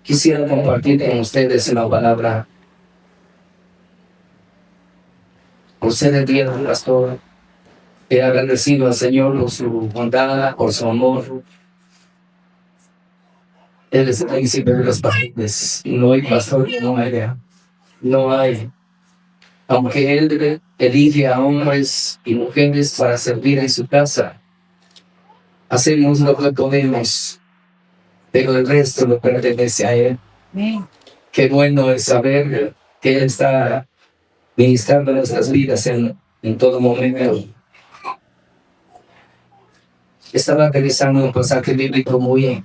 quisiera compartir con ustedes una palabra. Por ser el día del pastor, he agradecido al Señor por su bondad, por su amor. Él es el príncipe de los pastores. No hay pastor que no haya. No hay. Aunque Él elige a hombres y mujeres para servir en su casa, hacemos lo que podemos, pero el resto lo pertenece a Él. Qué bueno es saber que Él está ministrando nuestras vidas en todo momento. Estaba revisando un pasaje bíblico muy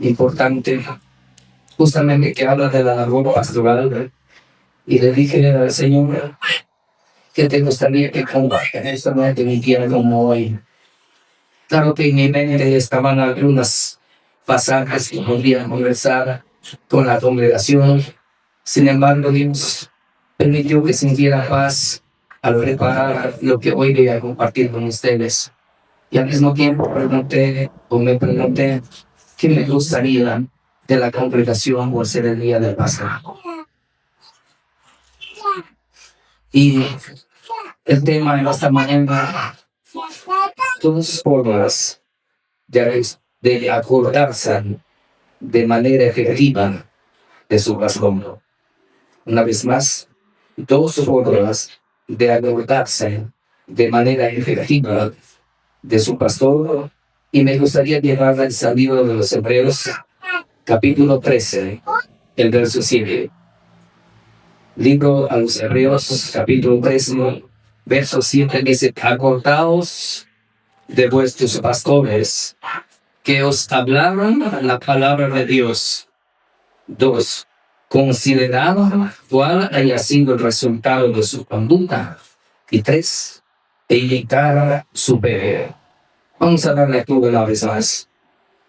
importante, justamente que habla de la labor pastoral, y le dije al Señor que te gustaría que compartan esta noche un día como hoy. Claro que en mi mente estaban algunas pasajes que podría conversar con la congregación. Sin embargo, Dios permitió que sintiera paz al preparar lo que hoy voy a compartir con ustedes. Y al mismo tiempo me pregunté qué me gustaría de la congregación por ser el día del pastor. Y el tema de esta mañana, dos formas de acordarse de manera efectiva de su pastor. Una vez más, dos formas de acordarse de manera efectiva de su pastor, y me gustaría llevarla al libro de los Hebreos, capítulo 13, el verso 7. Libro a los Hebreos, capítulo 13, verso 7, dice: acordaos de vuestros pastores que os hablaron la palabra de Dios. 2. Considerad cuál haya sido el resultado de su conducta. Y 3. Imitar su fe. Vamos a darle aquí una vez más.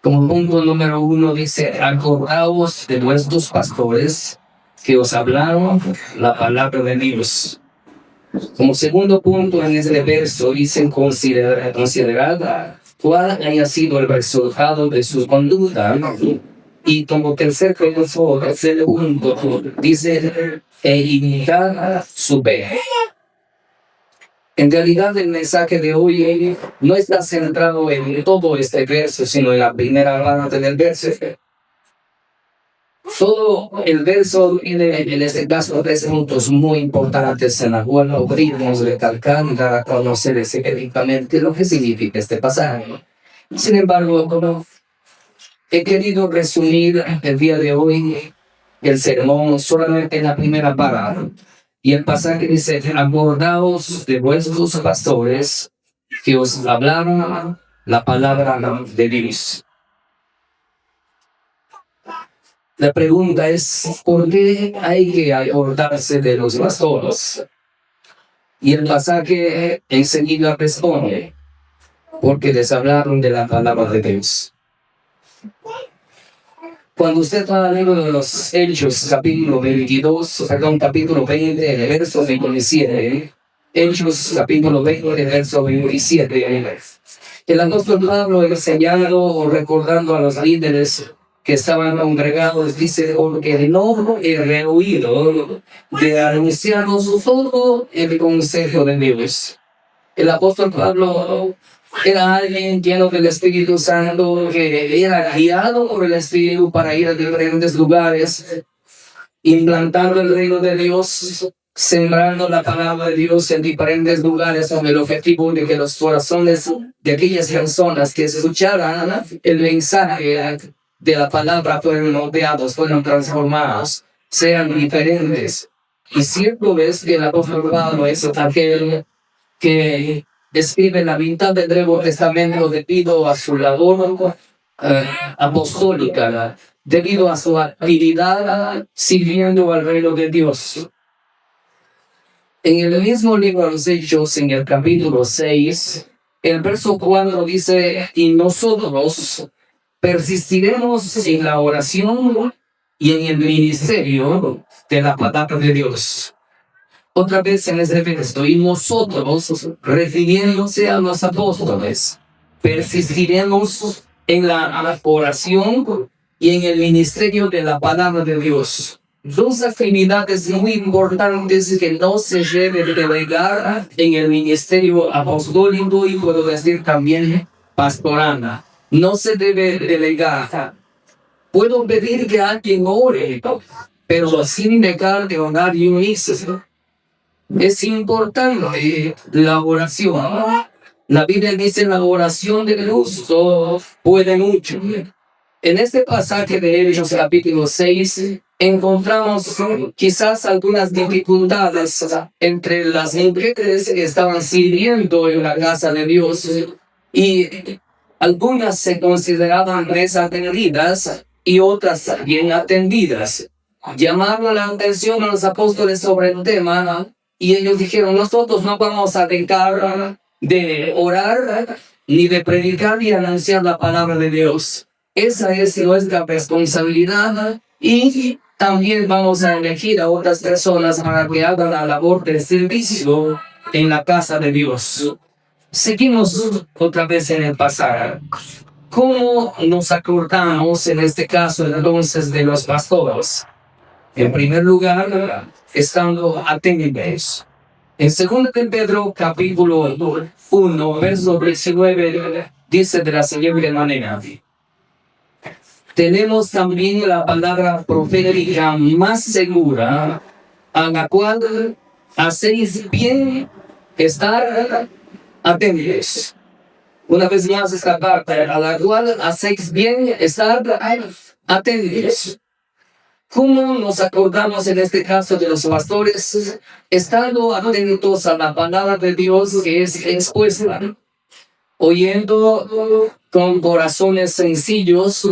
Como punto número 1 dice: acordaos de vuestros pastores que os hablaron la palabra de Dios. Como segundo punto en este verso dice: considerad cuál haya sido el resultado de su conducta. Y como tercer punto dice: imitar su fe. En realidad el mensaje de hoy no está centrado en todo este verso, sino en la primera parte del verso. Todo el verso tiene en este caso 3 puntos muy importantes en la cual abrimos recalcar y dar a conocer específicamente lo que significa este pasaje. Sin embargo, como he querido resumir el día de hoy el sermón solamente en la primera parte. Y el pasaje dice: acordaos de vuestros pastores que os hablaron la palabra de Dios. La pregunta es: ¿por qué hay que acordarse de los pastores? Y el pasaje enseguida responde: porque les hablaron de la palabra de Dios. Cuando usted va a leer los Hechos, capítulo 20, verso 27, Hechos, capítulo 20, verso 27, el apóstol Pablo, enseñando o recordando a los líderes que estaban congregados, dice: porque no he rehuido de anunciaros todo el consejo de Dios. El apóstol Pablo era alguien lleno del Espíritu Santo, que era guiado por el Espíritu para ir a diferentes lugares, implantando el reino de Dios, sembrando la palabra de Dios en diferentes lugares, con el objetivo de que los corazones de aquellas personas que escucharan el mensaje de la palabra fueron moldeados, fueron transformados, sean diferentes. Y cierto es que el apóstol Pablo es aquel que describe la mitad del Nuevo Testamento debido a su labor apostólica, debido a su actividad sirviendo al reino de Dios. En el mismo libro de los Hechos, en el capítulo 6, el verso 4 dice: y nosotros persistiremos en la oración y en el ministerio de la palabra de Dios. Otra vez en este verso: y nosotros, refiriéndose a los apóstoles, persistiremos en la oración y en el ministerio de la palabra de Dios. Dos actividades muy importantes que no se deben delegar en el ministerio apostólico y puedo decir también pastoral. No se debe delegar. Puedo pedir que alguien ore, pero sin dejar de orar yo mismo. Es importante la oración. La Biblia dice la oración del justo puede mucho. En este pasaje de Hechos capítulo 6 encontramos quizás algunas dificultades entre las mujeres que estaban sirviendo en la casa de Dios y algunas se consideraban desatendidas y otras bien atendidas. Llamaron la atención a los apóstoles sobre el tema y ellos dijeron, nosotros no vamos a dejar de orar ni de predicar y anunciar la palabra de Dios. Esa es nuestra responsabilidad y también vamos a elegir a otras personas para que hagan la labor de servicio en la casa de Dios. Seguimos otra vez en el pasaje. ¿Cómo nos acordamos en este caso entonces de los pastores? En primer lugar, estando atentos. En 2 de Pedro, capítulo 1, verso 19, dice de la siguiente manera. Tenemos también la palabra profética más segura, a la cual hacéis bien estar atentos. Una vez más esta parte, a la cual hacéis bien estar atentos. ¿Cómo nos acordamos en este caso de los pastores? Estando atentos a la palabra de Dios que es expuesta, oyendo con corazones sencillos,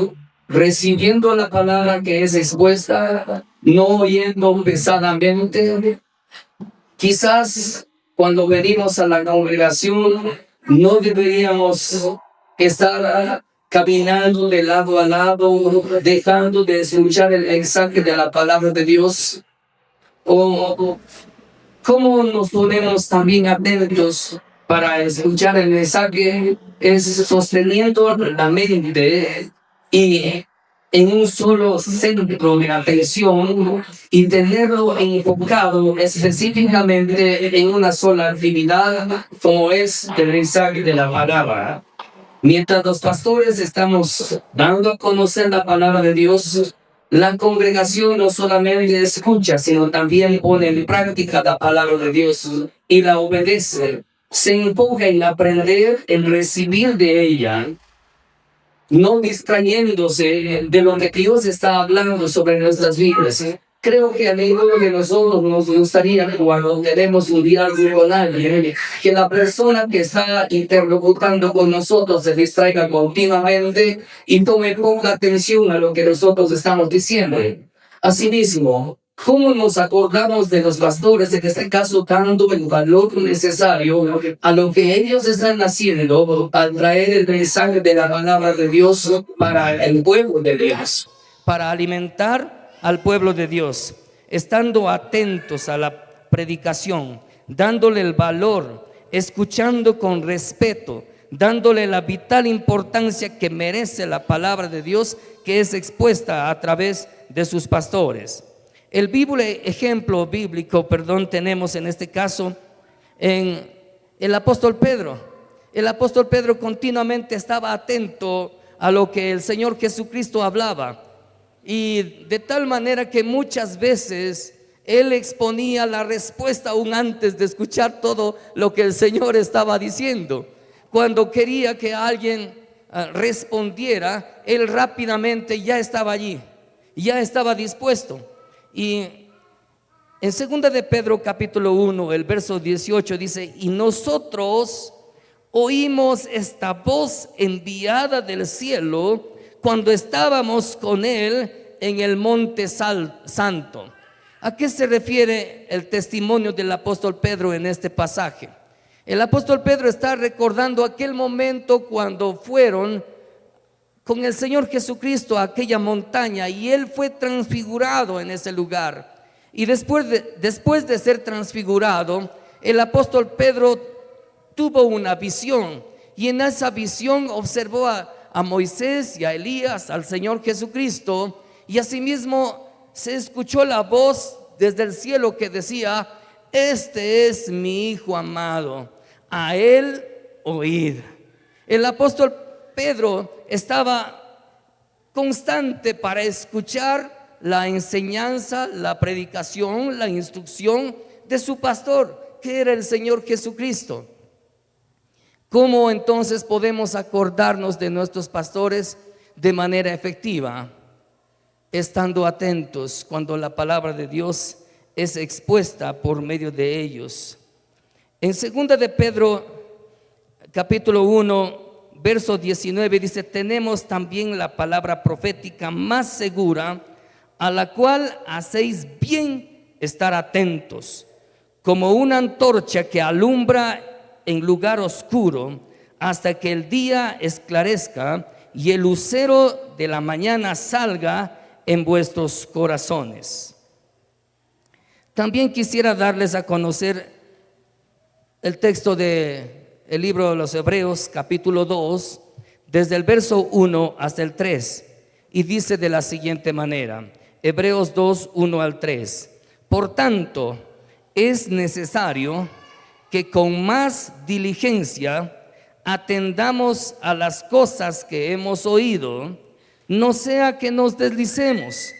recibiendo la palabra que es expuesta, no oyendo pesadamente. Quizás cuando venimos a la congregación no deberíamos estar caminando de lado a lado, dejando de escuchar el mensaje de la palabra de Dios. O cómo nos ponemos también atentos para escuchar el mensaje, es sosteniendo la mente y en un solo centro de atención y tenerlo enfocado específicamente en una sola actividad, como es el mensaje de la palabra. Mientras los pastores estamos dando a conocer la palabra de Dios, la congregación no solamente escucha, sino también pone en práctica la palabra de Dios y la obedece. Se enfoca en aprender, en recibir de ella, no distrayéndose de lo que Dios está hablando sobre nuestras vidas. Creo que a ninguno de nosotros nos gustaría, cuando tenemos un diálogo con alguien, que la persona que está interlocutando con nosotros se distraiga continuamente y tome poca atención a lo que nosotros estamos diciendo. Asimismo, ¿cómo nos acordamos de los pastores, en este caso dando el valor necesario a lo que ellos están haciendo al traer el mensaje de la palabra de Dios para el pueblo de Dios? Para alimentar al pueblo de Dios, estando atentos a la predicación, dándole el valor, escuchando con respeto, dándole la vital importancia que merece la palabra de Dios que es expuesta a través de sus pastores. El ejemplo bíblico, tenemos en este caso en el apóstol Pedro. El apóstol Pedro continuamente estaba atento a lo que el Señor Jesucristo hablaba, y de tal manera que muchas veces él exponía la respuesta aún antes de escuchar todo lo que el Señor estaba diciendo. Cuando quería que alguien respondiera, él rápidamente ya estaba allí, ya estaba dispuesto. Y en 2 de Pedro capítulo 1, el verso 18 dice: y nosotros oímos esta voz enviada del cielo cuando estábamos con él en el monte santo. ¿A qué se refiere el testimonio del apóstol Pedro en este pasaje? El apóstol Pedro está recordando aquel momento cuando fueron con el Señor Jesucristo a aquella montaña y él fue transfigurado en ese lugar. Y después de ser transfigurado, el apóstol Pedro tuvo una visión, y en esa visión observó a a Moisés y a Elías, al Señor Jesucristo, y asimismo se escuchó la voz desde el cielo que decía: este es mi Hijo amado, a él oíd. El apóstol Pedro estaba constante para escuchar la enseñanza, la predicación, la instrucción de su pastor, que era el Señor Jesucristo. ¿Cómo entonces podemos acordarnos de nuestros pastores de manera efectiva? Estando atentos cuando la palabra de Dios es expuesta por medio de ellos. En 2 de Pedro, capítulo 1, verso 19, dice: tenemos también la palabra profética más segura, a la cual hacéis bien estar atentos, como una antorcha que alumbra en lugar oscuro, hasta que el día esclarezca y el lucero de la mañana salga en vuestros corazones. También quisiera darles a conocer el texto del libro de los Hebreos, capítulo 2, desde el verso 1 hasta el 3, y dice de la siguiente manera: Hebreos 2, 1 al 3. Por tanto, es necesario que con más diligencia atendamos a las cosas que hemos oído, no sea que nos deslicemos,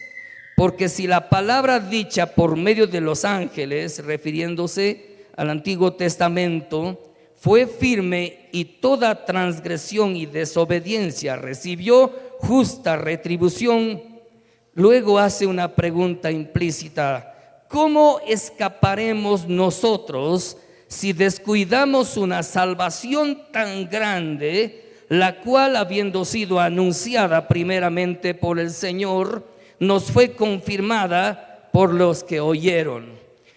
porque si la palabra dicha por medio de los ángeles, refiriéndose al Antiguo Testamento, fue firme, y toda transgresión y desobediencia recibió justa retribución, luego hace una pregunta implícita: ¿cómo escaparemos nosotros si descuidamos una salvación tan grande, la cual, habiendo sido anunciada primeramente por el Señor, nos fue confirmada por los que oyeron?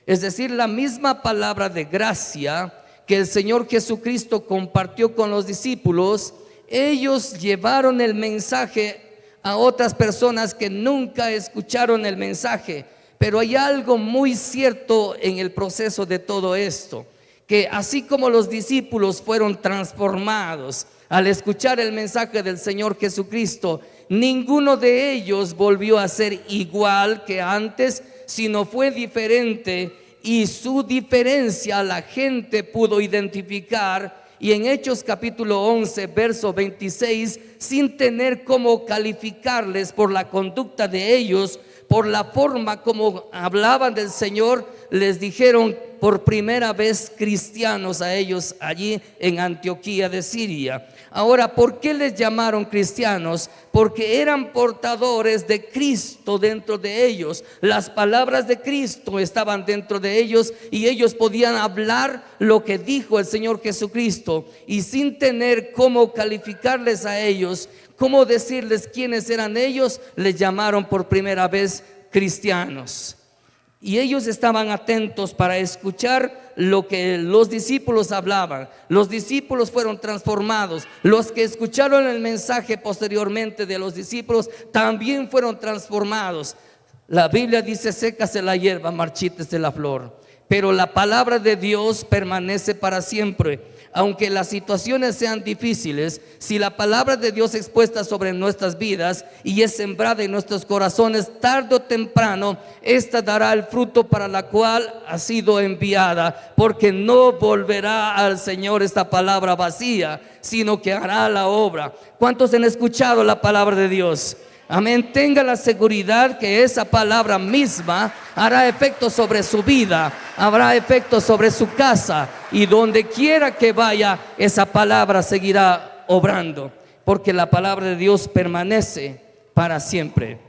Es decir, la misma palabra de gracia que el Señor Jesucristo compartió con los discípulos, ellos llevaron el mensaje a otras personas que nunca escucharon el mensaje. Pero hay algo muy cierto en el proceso de todo esto, que así como los discípulos fueron transformados al escuchar el mensaje del Señor Jesucristo, ninguno de ellos volvió a ser igual que antes, sino fue diferente, y su diferencia la gente pudo identificar. Y en Hechos capítulo 11, verso 26, sin tener cómo calificarles por la conducta de ellos, por la forma como hablaban del Señor, les dijeron por primera vez cristianos a ellos allí en Antioquía de Siria. Ahora, ¿por qué les llamaron cristianos? Porque eran portadores de Cristo dentro de ellos. Las palabras de Cristo estaban dentro de ellos, y ellos podían hablar lo que dijo el Señor Jesucristo, y sin tener cómo calificarles a ellos, cómo decirles quiénes eran ellos, les llamaron por primera vez cristianos. Y ellos estaban atentos para escuchar lo que los discípulos hablaban. Los discípulos fueron transformados. Los que escucharon el mensaje posteriormente de los discípulos también fueron transformados. La Biblia dice: sécase la hierba, marchítese la flor, pero la palabra de Dios permanece para siempre. Aunque las situaciones sean difíciles, si la palabra de Dios expuesta sobre nuestras vidas y es sembrada en nuestros corazones, tarde o temprano esta dará el fruto para la cual ha sido enviada, porque no volverá al Señor esta palabra vacía, sino que hará la obra. ¿Cuántos han escuchado la palabra de Dios? Amén. Tenga la seguridad que esa palabra misma hará efecto sobre su vida, habrá efecto sobre su casa, y donde quiera que vaya, esa palabra seguirá obrando, porque la palabra de Dios permanece para siempre.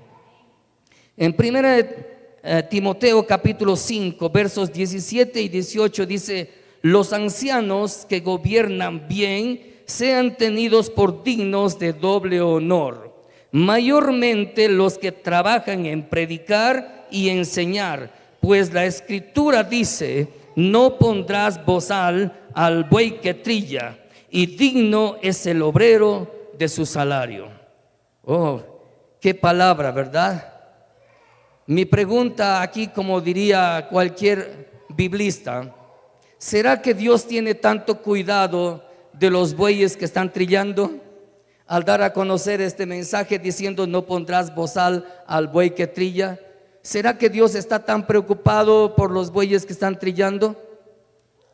En 1 Timoteo capítulo 5, versos 17 y 18 dice: los ancianos que gobiernan bien sean tenidos por dignos de doble honor, mayormente los que trabajan en predicar y enseñar, pues la Escritura dice: no pondrás bozal al buey que trilla, y digno es el obrero de su salario. Oh, qué palabra, ¿verdad? Mi pregunta aquí, como diría cualquier biblista: ¿será que Dios tiene tanto cuidado de los bueyes que están trillando? al dar a conocer este mensaje diciendo no pondrás bozal al buey que trilla? ¿Será que Dios está tan preocupado por los bueyes que están trillando?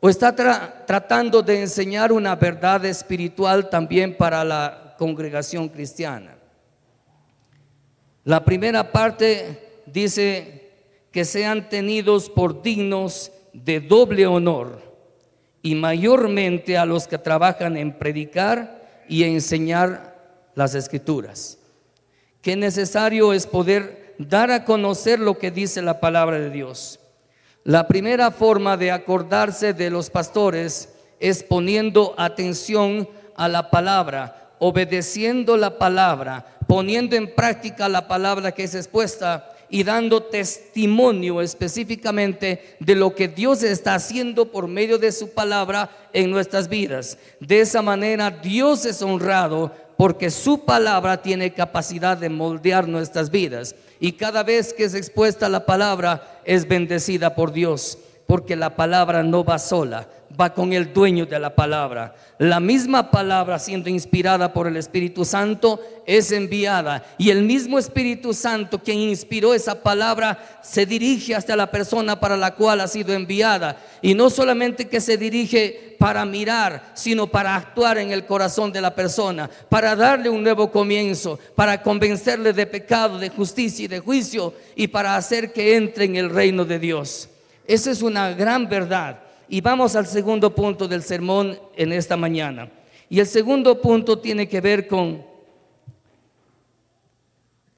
¿O está tratando de enseñar una verdad espiritual también para la congregación cristiana? La primera parte dice que sean tenidos por dignos de doble honor, y mayormente a los que trabajan en predicar y enseñar las escrituras. Qué necesario es poder dar a conocer lo que dice la palabra de Dios. La primera forma de acordarse de los pastores es poniendo atención a la palabra, obedeciendo la palabra, poniendo en práctica la palabra que es expuesta y dando testimonio específicamente de lo que Dios está haciendo por medio de su palabra en nuestras vidas. De esa manera Dios es honrado porque su palabra tiene capacidad de moldear nuestras vidas, y cada vez que es expuesta la palabra es bendecida por Dios, porque la palabra no va sola, va con el dueño de la palabra. La misma palabra, siendo inspirada por el Espíritu Santo, es enviada, y el mismo Espíritu Santo quien inspiró esa palabra se dirige hasta la persona para la cual ha sido enviada, y no solamente que se dirige para mirar, sino para actuar en el corazón de la persona, para darle un nuevo comienzo, para convencerle de pecado, de justicia y de juicio, y para hacer que entre en el reino de Dios. Esa es una gran verdad. Y vamos al segundo punto del sermón en esta mañana. Y el segundo punto tiene que ver con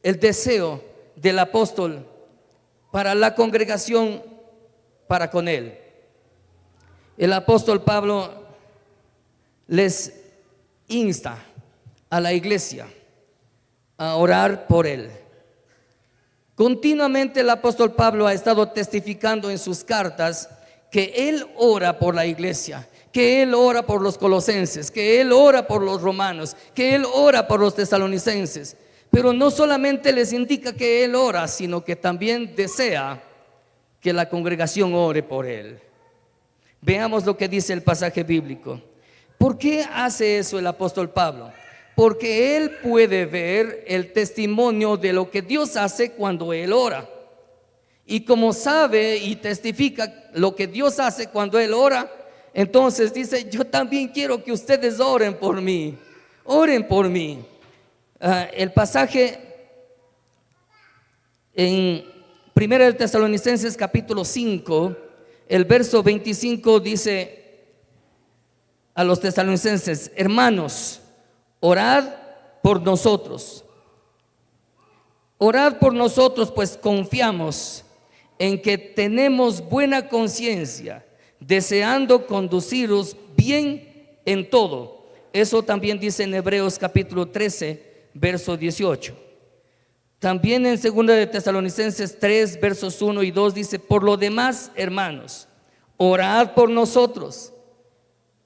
el deseo del apóstol para la congregación, para con él. El apóstol Pablo les insta a la iglesia a orar por él. Continuamente el apóstol Pablo ha estado testificando en sus cartas que él ora por la iglesia, que él ora por los colosenses, que él ora por los romanos, que él ora por los tesalonicenses. Pero no solamente les indica que él ora, sino que también desea que la congregación ore por él. Veamos lo que dice el pasaje bíblico. ¿Por qué hace eso el apóstol Pablo? Porque él puede ver el testimonio de lo que Dios hace cuando él ora. Y como sabe y testifica lo que Dios hace cuando él ora, entonces dice: yo también quiero que ustedes oren por mí. Oren por mí. El pasaje en 1 Tesalonicenses capítulo 5, el verso 25 dice a los tesalonicenses: hermanos, orad por nosotros. Orad por nosotros, pues confiamos en que tenemos buena conciencia, deseando conduciros bien en todo. Eso también dice en Hebreos capítulo 13, verso 18. También en 2 de Tesalonicenses 3, versos 1 y 2 dice: por lo demás, hermanos, orad por nosotros.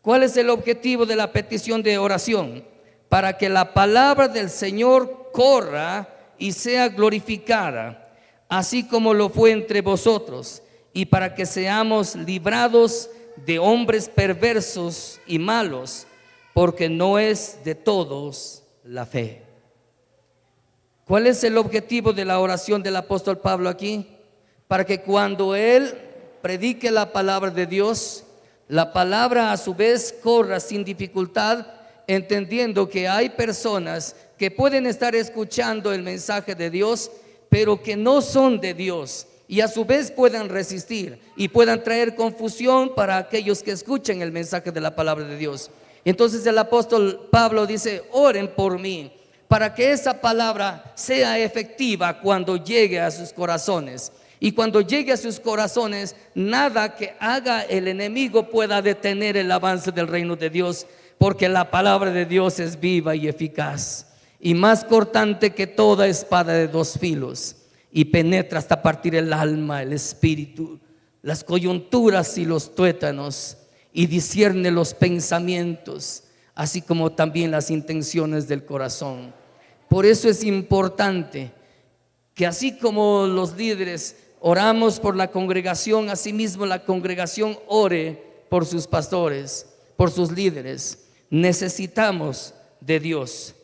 ¿Cuál es el objetivo de la petición de oración? Para que la palabra del Señor corra y sea glorificada, así como lo fue entre vosotros, y para que seamos librados de hombres perversos y malos, porque no es de todos la fe. ¿Cuál es el objetivo de la oración del apóstol Pablo aquí? Para que cuando él predique la palabra de Dios, la palabra a su vez corra sin dificultad, entendiendo que hay personas que pueden estar escuchando el mensaje de Dios, pero que no son de Dios, y a su vez puedan resistir y puedan traer confusión para aquellos que escuchen el mensaje de la palabra de Dios. Entonces el apóstol Pablo dice: oren por mí, para que esa palabra sea efectiva cuando llegue a sus corazones. Y cuando llegue a sus corazones, nada que haga el enemigo pueda detener el avance del reino de Dios, porque la palabra de Dios es viva y eficaz, y más cortante que toda espada de dos filos, y penetra hasta partir el alma, el espíritu, las coyunturas y los tuétanos, y discierne los pensamientos, así como también las intenciones del corazón. Por eso es importante que, así como los líderes oramos por la congregación, asimismo la congregación ore por sus pastores, por sus líderes. Necesitamos de Dios.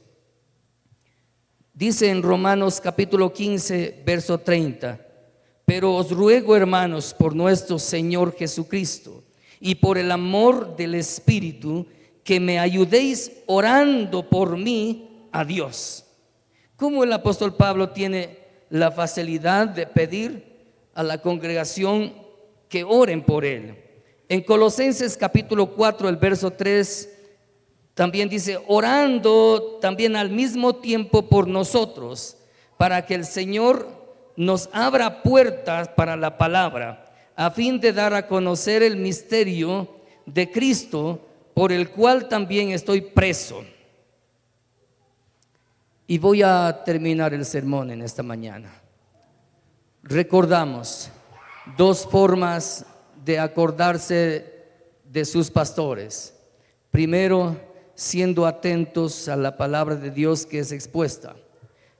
Dice en Romanos capítulo 15, verso 30: pero os ruego, hermanos, por nuestro Señor Jesucristo y por el amor del Espíritu, que me ayudéis orando por mí a Dios. ¿Cómo el apóstol Pablo tiene la facilidad de pedir a la congregación que oren por él? En Colosenses capítulo 4, el verso 3, también dice: orando también al mismo tiempo por nosotros, para que el Señor nos abra puertas para la palabra, a fin de dar a conocer el misterio de Cristo, por el cual también estoy preso. Y voy a terminar el sermón en esta mañana. Recordamos dos formas de acordarse de sus pastores. Primero, siendo atentos a la palabra de Dios que es expuesta,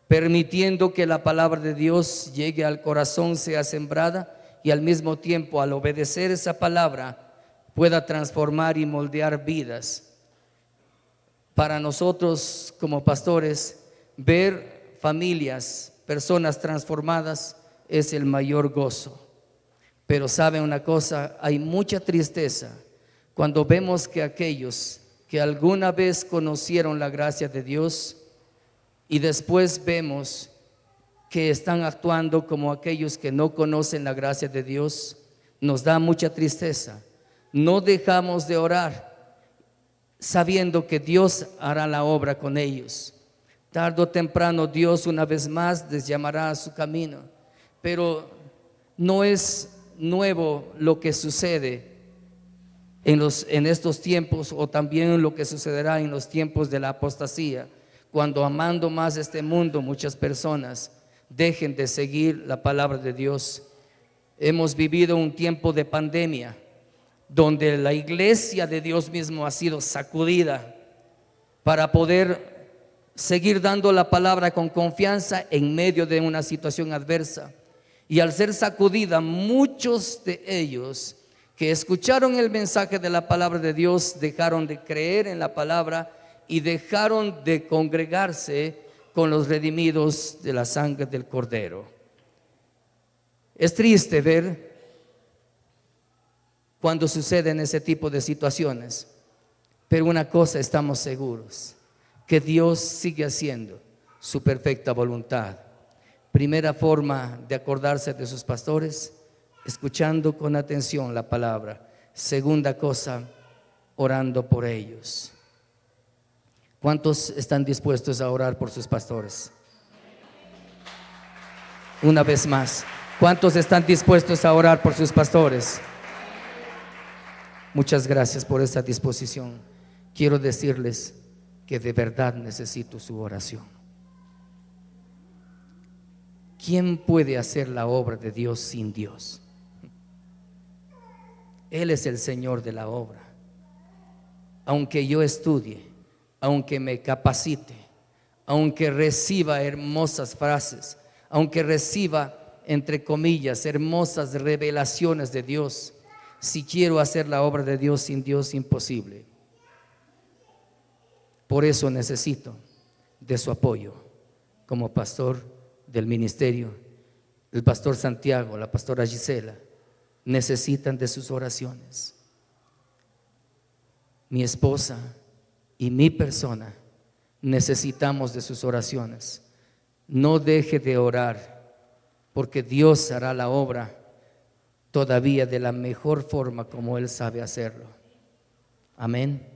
permitiendo que la palabra de Dios llegue al corazón, sea sembrada, y al mismo tiempo, al obedecer esa palabra, pueda transformar y moldear vidas. Para nosotros como pastores, ver familias, personas transformadas es el mayor gozo. Pero ¿saben una cosa? Hay mucha tristeza cuando vemos que aquellos que alguna vez conocieron la gracia de Dios y después vemos que están actuando como aquellos que no conocen la gracia de Dios, nos da mucha tristeza. No dejamos de orar sabiendo que Dios hará la obra con ellos. Tarde o temprano Dios una vez más les llamará a su camino, pero no es nuevo lo que sucede en estos tiempos, o también lo que sucederá en los tiempos de la apostasía, cuando amando más este mundo muchas personas dejen de seguir la palabra de Dios. Hemos vivido un tiempo de pandemia donde la iglesia de Dios mismo ha sido sacudida para poder seguir dando la palabra con confianza en medio de una situación adversa. Y al ser sacudida, muchos de ellos que escucharon el mensaje de la palabra de Dios dejaron de creer en la palabra y dejaron de congregarse con los redimidos de la sangre del Cordero. Es triste ver cuando suceden ese tipo de situaciones, pero una cosa estamos seguros: que Dios sigue haciendo su perfecta voluntad. Primera forma de acordarse de sus pastores: escuchando con atención la palabra. Segunda cosa, orando por ellos. ¿Cuántos están dispuestos a orar por sus pastores? Una vez más, ¿cuántos están dispuestos a orar por sus pastores? Muchas gracias por esta disposición. Quiero decirles que de verdad necesito su oración. ¿Quién puede hacer la obra de Dios sin Dios? Él es el Señor de la obra. Aunque yo estudie, aunque me capacite, aunque reciba hermosas frases, aunque reciba, entre comillas, hermosas revelaciones de Dios, si quiero hacer la obra de Dios sin Dios, imposible. Por eso necesito de su apoyo como pastor del ministerio. El pastor Santiago, la pastora Gisela, necesitan de sus oraciones. Mi esposa y mi persona necesitamos de sus oraciones. No deje de orar, porque Dios hará la obra todavía de la mejor forma como Él sabe hacerlo. Amén.